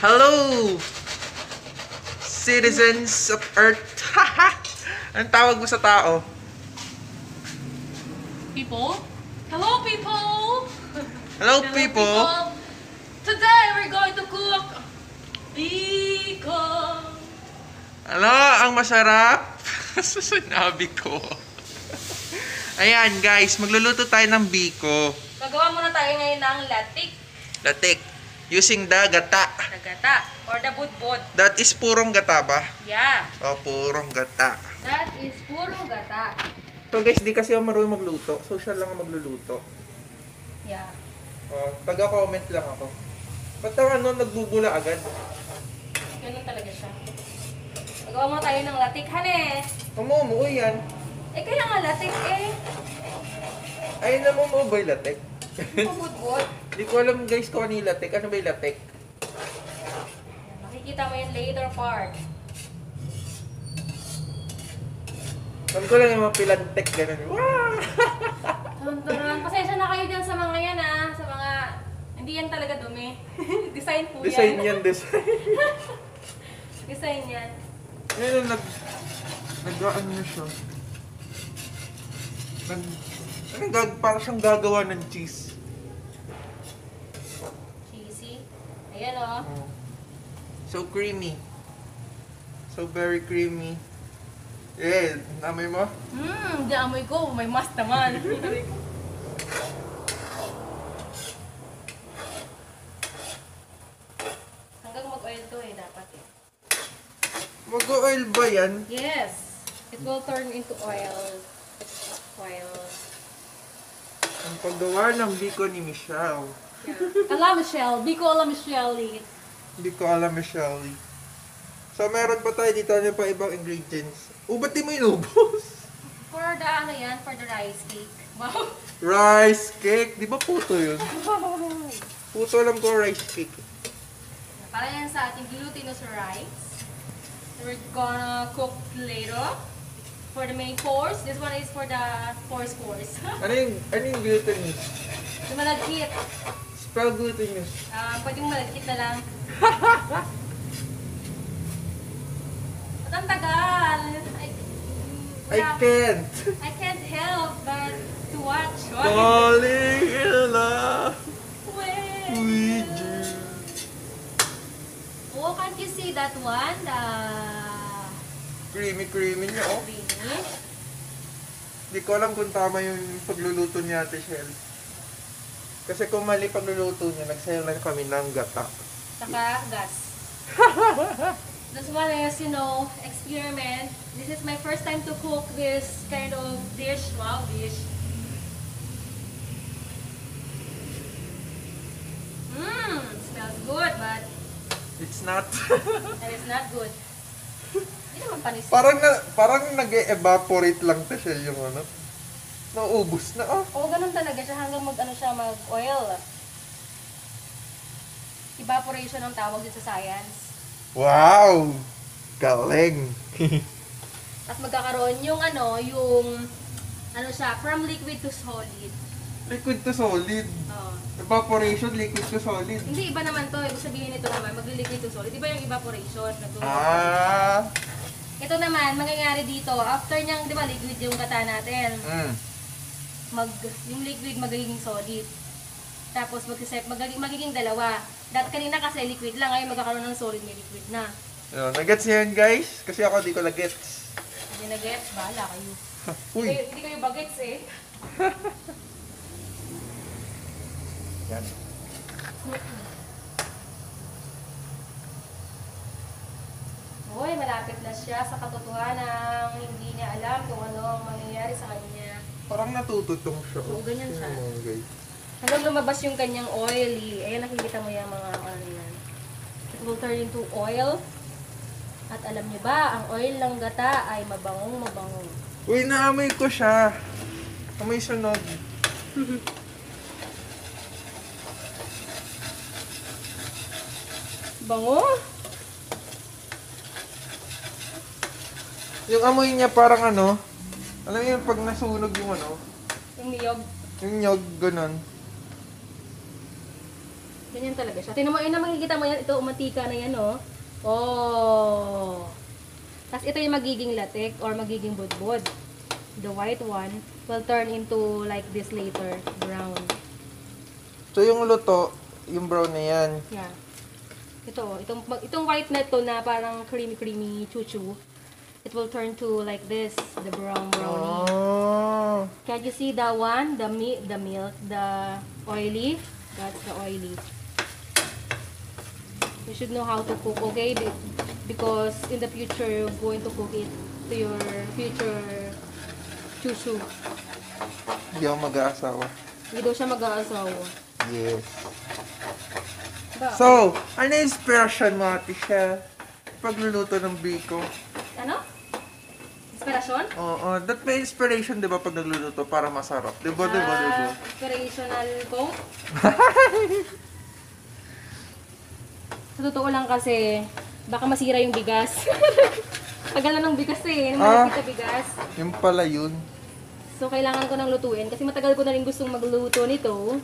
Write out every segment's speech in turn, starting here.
Hello, citizens of Earth. Ang tawag mo sa tao? People? Hello, people! Hello, people. Today, we're going to cook biko. Ano ang masarap? Sinabi ko. Ayan, guys. Magluluto tayo ng biko. Gagawa muna tayo ngayon ng latik. Latik. Using the gata. Nagata. Or the budbod. That is purong gata ba? Yeah. O, purong gata. That is puro gata. So guys, di kasi ako marunong magluto. So siya lang ang magluluto. Yeah. Taga-comment lang ako. Ba't ang nagbubula agad? Ganun talaga siya. Gagawa muna tayo ng latik. Hane! Umuumuo yan. Eh, kaya nga latik eh. Ay, namumuo ba yung latik? Budbod. Di ko alam guys kung ano yung latik. Ano ba yung latik? Makikita mo yung later part. Alam ko lang yung mga pilantek, gano'n. Wow! Tuntunan. Pasensya na kayo dyan sa mga yan sa mga, hindi yan talaga dumi. Design po yan. Design yan, design. Design yan. Ngayon, nag-ano na siya. Parang siyang gagawa ng cheese. Cheesy. Ayan o. So creamy. So very creamy. Eh, namoy mo? Di amoy ko. May mas naman. Hanggang mag-oil to dapat eh. Mag-oil ba yan? Yes. It will turn into oil. Oil. Ang paggawa ng biko ni Michelle. Yeah. Ala Michelle. Biko ala Michelle. Hindi ko alam, Michelle. So, meron pa tayo dito ano pa ibang ingredients. Ba't di mo inubos? For the ano yan? For the rice cake. Wow. Rice cake. Di ba puto yun? Puto alam ko rice cake. Para yan sa ating glutinous rice. We're gonna cook later. For the main course. This one is for the course. Ano yung glutinous? Yung malagkit. Spell glutinous. Pwede mo malagkit na lang. At ang tagal. I can't. I can't help but to watch. Falling in love With with you. Oh, can't you see that one? The Creamy niya, oh. creamy. Hindi ko alam kung tama yung pagluluto niya, Ate Shell. Kasi kung mali pagluluto niya, nagsayang lang kami ng gata. Saka gas. This one is, experiment. This is my first time to cook this kind of dish. Wow, dish. Smells good, but It's not. that is not good. Hindi naman panis. parang nag-evaporate lang to siya yung ano. Naubos na, oh. Oo, ganun talaga siya hanggang mag-oil. Evaporation ang tawag din sa science. Wow! Galing! Tapos magkakaroon yung siya, from liquid to solid. Liquid to solid. Oo. Evaporation, liquid to solid. Hindi, iba naman to. Ibig sabihin nito naman, mag-liquid to solid. Iba yung evaporation. Ito naman, mangyayari dito, after niyang, di ba, liquid yung gata natin. Yung liquid magiging solid. Tapos magiging dalawa. Dati kanina kasi liquid lang, ngayon magkakaroon ng solid, may liquid na. Nagets niya yan, guys? Kasi ako di ko nagets. Hindi na gets, bahala kayo. Uy! Hindi kayo bagets eh. Yan. Uy, malapit na siya sa katotohanan. Hindi niya alam kung ano ang mangyayari sa kanya. Parang natututong siya. Oo, ganyan siya. Guys. Hanggang lumabas yung kanyang oily. Ayan, nakikita mo yung mga ano yan. It will turn into oil. At alam niyo ba, ang oil ng gata ay mabangong mabangong. Uy, naamoy ko siya. Amoy sunog. Bango? Yung amoy niya parang ano, alam mo yun pag nasunog yung ano, Yung niyog. yung nyog, ganun. Ganyan talaga siya. Tingnan mo, ayun na makikita mo yan. Ito, mantika na yan, oh. Oh. Tapos ito yung magiging latik or magiging budbud. The white one will turn into like this later, brown. So yung luto, yung brown na yan. Yeah. Ito, itong white na to na parang creamy chuchu. It will turn to like this, the brown brownie. Oh. Can you see that one? The milk, the oily. That's the oily. You should know how to cook, okay? Because in the future, you're going to cook it to your future chuchu. Hindi ako mag-aasawa. Hindi daw siya mag-aasawa. Yes. Ba? So, ano yung inspiration mo, Ate Shell? Pagluluto ng biko. Ano? Inspirasyon? Oo, that may inspiration, di ba, pag nagluluto para masarap. Di ba, di ba, di ba? Inspirational quote? Sa totoo lang kasi, baka masira yung bigas. Tagal na ng bigas eh, ng malapit na bigas. Yung pala yun. So, kailangan ko nang lutuin kasi matagal ko na rin gustong magluto nito.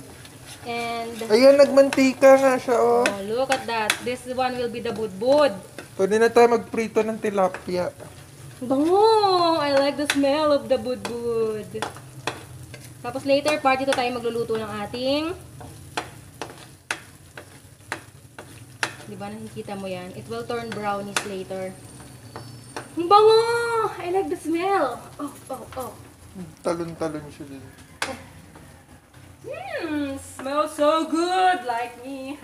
And, Ayan, nagmantika nga siya, oh. oh, look at that. This one will be the budbud. Pwede na tayo magprito ng tilapia. Bango! I like the smell of the budbud. Tapos later, part ito tayo magluluto ng ating... Diba, nakikita mo yan? It will turn brownish later. Ang bango! I like the smell. Oh. Talon-talon siya din. Smells so good like me.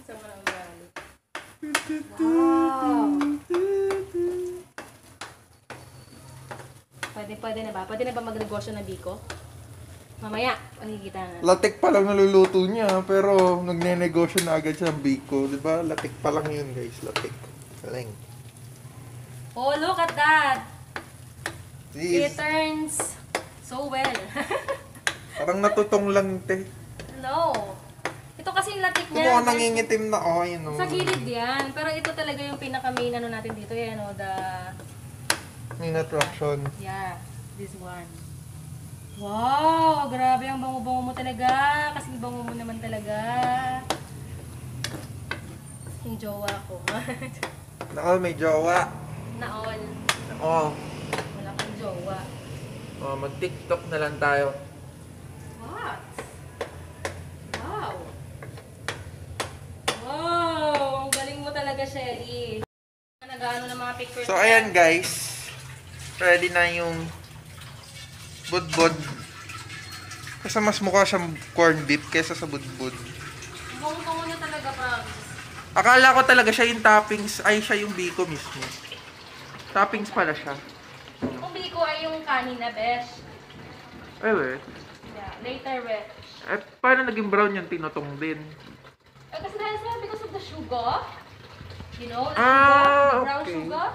Sama ng galit. Wow! Pwede na ba? Pwede na ba magnegosyo ng biko? Mamaya, makikita na. Latik pa lang naluluto niya, pero nagne-negosyo na agad siya ng biko. Di ba? Latik pa lang yun, guys. Latik. Galing. Oh, look at that! It Jeez. turns so well. Parang natutong lang, te. No. Ito kasi yung latik Kung niya. ako nangingitim na, oh, yun, oh. Sa gilid yan. Pero ito talaga yung pinaka-main ano natin dito. Yan, oh, the... Main attraction. Yeah, this one. Wow! Grabe ang bango-bango mo talaga. Kasi bango mo naman talaga. Yung jowa ko. Nako, may jowa. Naon. Oh, Wala kang jowa. mag-TikTok na lang tayo. What? Wow! Wow! Ang galing mo talaga, Shelly. Nag-ano ng mga pictures. So, ayan, guys. Ready na yung budbud. Kasi mas mukha siyang corned beef kaysa sa budbud. Bango-bango na talaga, promise. Akala ko talaga siya yung toppings, ay siya yung biko mismo. Toppings pala siya. Yung biko ay yung kanin na, besh. Ay, weh. Yeah, later, besh. Eh, paano naging brown yung tinotong din? Kasi dahil sa because of the sugar. You know, the Ah, sugar, the brown okay. sugar.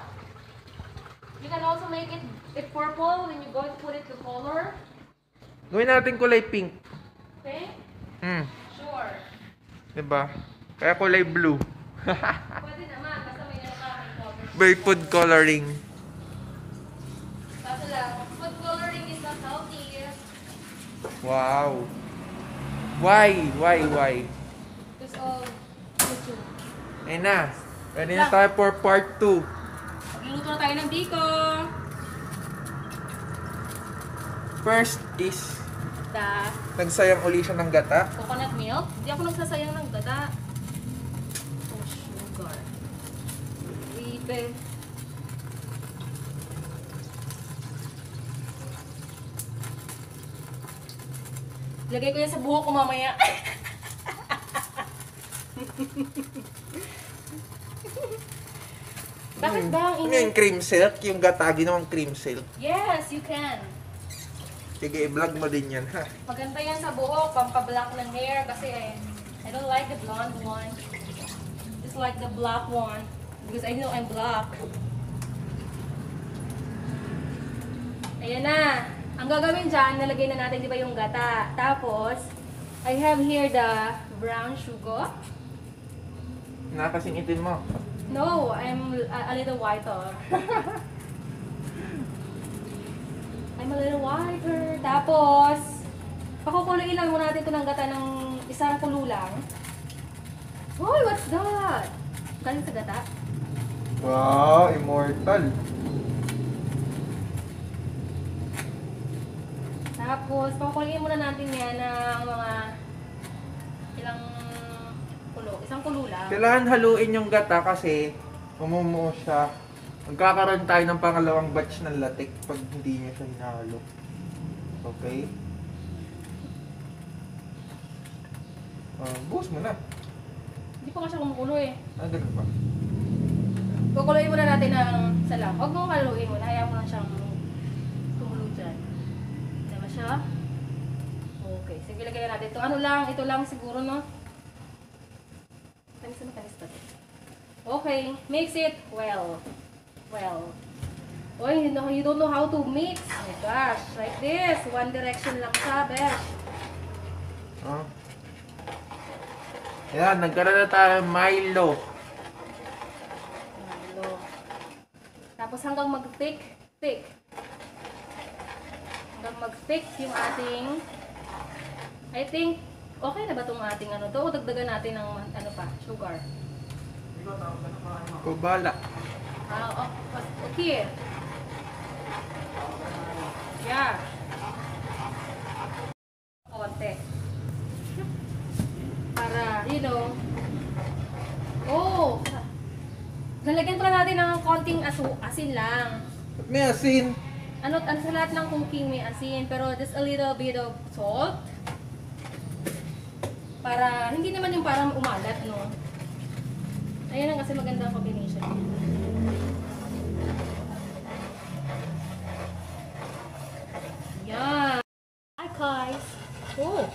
You can also make it purple when you go to put it to color. Gawin natin kulay pink. Okay? Sure. Diba? Kaya kulay blue. Pwede naman, basta may color. By food coloring. Kaso lang, food coloring is not healthy. Wow. Why? Because of YouTube. Ayun na. Ready na tayo for part 2. Magluluto na tayo ng biko. First is, The nagsayang uli siya ng gata. coconut milk. Hindi ako nagsasayang ng gata. Oh, sugar. Ibe. Lagay ko yan sa buhok ko mamaya. Bakit ba ang Ano yung cream silk? Yung gata, ginawang cream silk. Yes, you can. Sige, i-vlog mo din yan, ha? Maganda yan sa buhok, pampablock ng hair kasi I don't like the blonde one. Just like the black one because I know I'm black. Ayan na. Ang gagawin dyan, nalagay na natin, di ba, yung gata. Tapos, I have here the brown sugar. Nakasing itin mo. No, I'm a little whiter. I'm a little whiter. Tapos, pakukuloyin lalagyan lang muna natin ito ng gata ng isang kulo lang. Hoy, what's that? Galing sa gata? Wow, immortal. Tapos, pakukulingin muna natin yan ng mga ilang kulo. Isang kulo lang. Kailangan haluin yung gata kasi umumuo siya. Magkakaroon tayo ng pangalawang batch ng latik pag hindi niya siya hinahalo. Okay? Buhos mo na. Hindi pa nga siya kumukulo eh. Ganun pa. Kukuluin muna natin ng salam. Huwag mong haluin muna. Hayaan mo lang siyang kumulo dyan. Tama siya? Okay. Sige, lagyan na natin ito. Ano lang? Ito lang siguro, no? Tanis na tanis to. Okay. Mix it well. Well. Oh, you don't know how to mix. Oh my gosh. Like this. One direction lang siya, besh. Yan, nagkaroon na tayo ng Milo. Milo. Tapos hanggang mag-thick. Hanggang mag-thick yung ating, I think, okay na ba itong ating ano to? O dagdagan natin ng ano pa, sugar. Kubala. Okay. Yeah. Konti. Para, you know. Oh! Lalagyan pa natin ng konting asin lang. Ba't may asin? Ano sa lahat ng cooking may asin, pero just a little bit of salt. Para, hindi naman yung parang umalat, no? Ayan lang kasi maganda ang combination. Yan. Hi guys. Oh.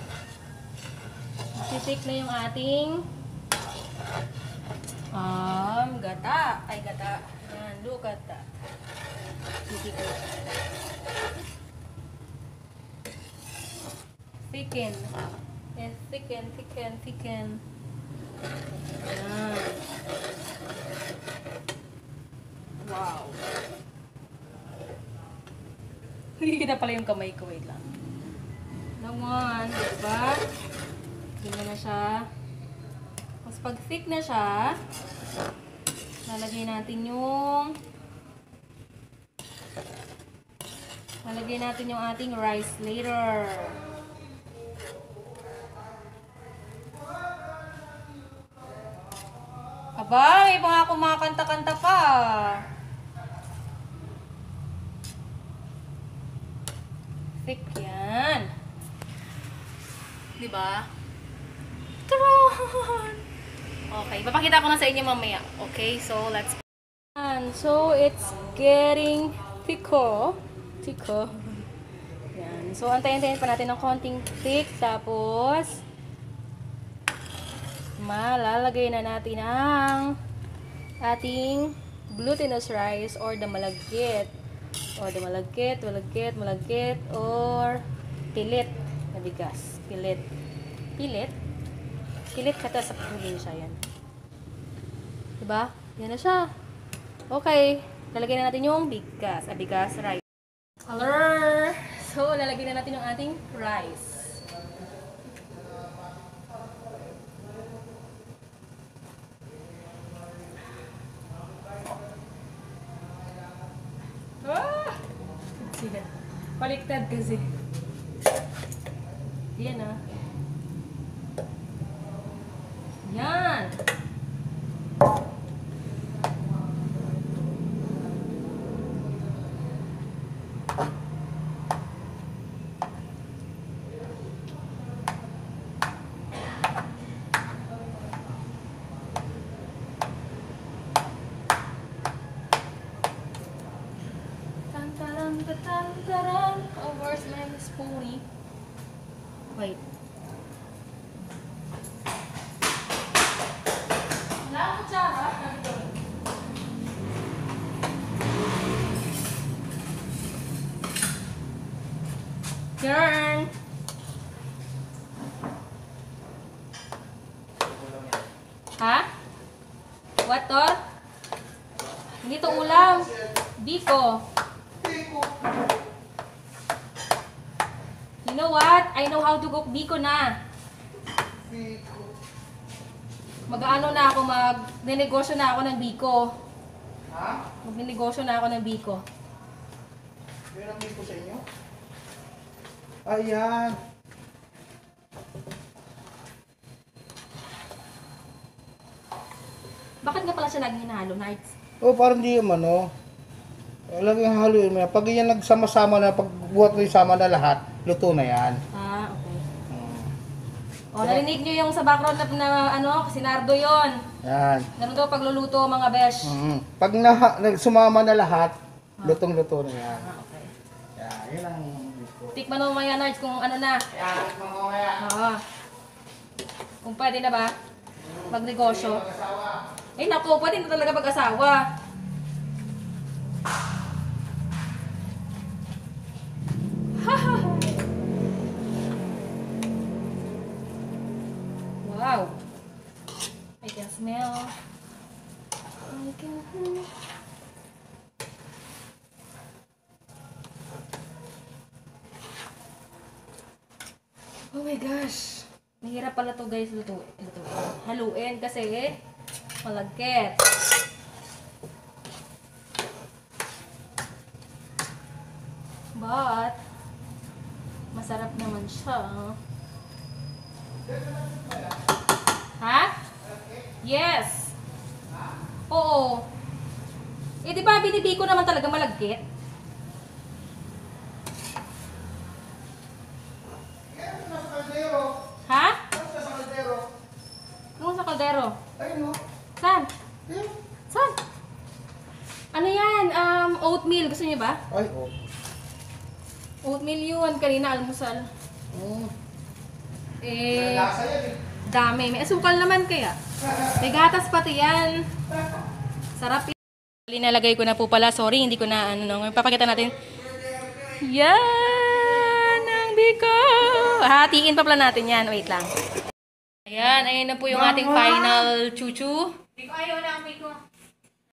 Titik na yung ating gata. Ay, gata. Yan, look at that. Titik. Thicken. And thicken. Yan. Wow. Nakikita pala yung kamay ko. Wait lang. Naman, diba? Ganyan na siya. Tapos pag thick na siya, lalagay natin yung ating rice later. Aba, may mga kumakanta-kanta pa. Thick yan. Diba? Taron! Okay, papakita ko na sa inyo mamaya. Okay, so let's... So, it's getting thicker. Yan. So, antayin-antayin pa natin ng konting thick. Tapos, malalagay na natin ang ating glutinous rice or the malagkit. Or the malagkit, or pilit na bigas. Pilit kata sa probinsya yan. Diba? Yan na siya. Okay. Lalagyan na natin yung bigas rice. Color. So, lalagyan na natin yung ating rice. Sige. Baliktad kasi. Yan ah. Yan. Oh, where's my spoony? Wait. Wala akong kutsara. Turn. Ha? What to? Hindi to ulam. Biko. know what? I know how to cook biko na. Mag-ano na ako, mag-negosyo na ako ng biko. Ha? Mag-negosyo na ako ng biko. Meron din po sa inyo? Ayan. Bakit nga pala siya laging hinahalo, Nights? Oh, parang di yung ano. Laging haluin mo yan. Pag yan nagsama-sama na, pag buhat mo yung sama na lahat, luto na yan. Ah, okay. O, narinig nyo yung sa background na ano, sinardo yon. Yan. Ganun daw pagluluto mga besh. Pag sumama na lahat, lutong-luto na yan. Ah, okay. Yan, yun ang biko. Tikman mo mamaya, Nights, kung ano na. Yan, mamaya. Oo. Kung pwede na ba? Magnegosyo. Eh, naku, pwede na talaga mag-asawa. Wow. I can smell. I can... Oh my gosh. Mahirap pala to guys, haluin kasi malagkit. But masarap naman siya. Ha? Yes. Oo. Eh di ba binibiko naman talaga malagkit? Ha? Ano sa kaldero? Ayun o. Saan? Saan? Ano yan? Oatmeal. Gusto niyo ba? Ay, oh. Oatmeal yun. Kanina almusal. Eh, Lasa yan eh. dami. May asukal naman kaya. May gatas pati yan. Sarap yan. Linalagay ko na po pala. Sorry, hindi ko na ano. Papakita natin. Yan ang biko. Hatiin pa pala natin yan. Wait lang. Ayan, ayun na po yung ating final chuchu. Biko, ayaw na ang biko.